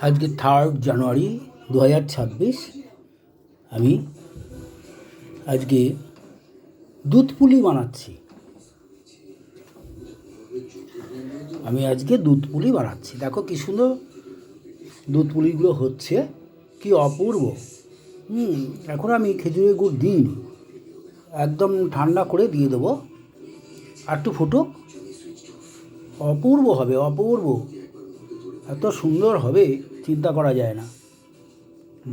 আজকে 3 জানুয়ারি 2026। আমি আজকে দুধ পুলি বানাচ্ছি। দেখো কি সুন্দর দুধ পুলিগুলো হচ্ছে, কি অপূর্ব। এখন আমি খেজুরের গুড় দিইনি, একদম ঠান্ডা করে দিয়ে দেবো। আর একটু ফুটুক, অপূর্ব হবে, অপূর্ব। এত সুন্দর হবে চিন্তা করা যায় না।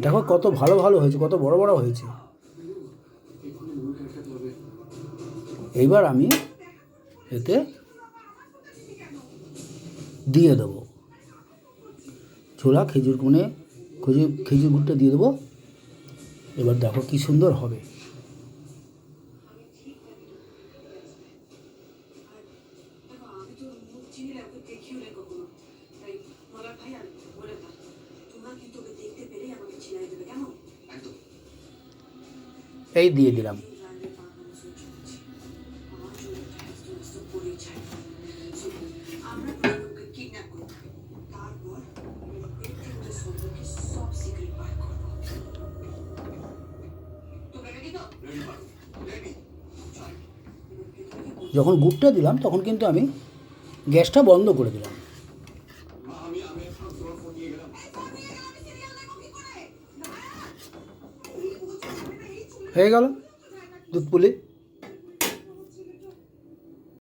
দেখো কত ভালো ভালো হয়েছে, কত বড় বড় হয়েছে। এইবার আমি এতে দিয়ে দেবো ছোলা খেজুর গুড়টা দিয়ে দেবো। এবার দেখো কি সুন্দর হবে। এই দিয়ে দিলাম। যখন গুড়টা দিলাম তখন কিন্তু আমি গ্যাসটা বন্ধ করে দিলাম। হয়ে গেল দুধ পুলি।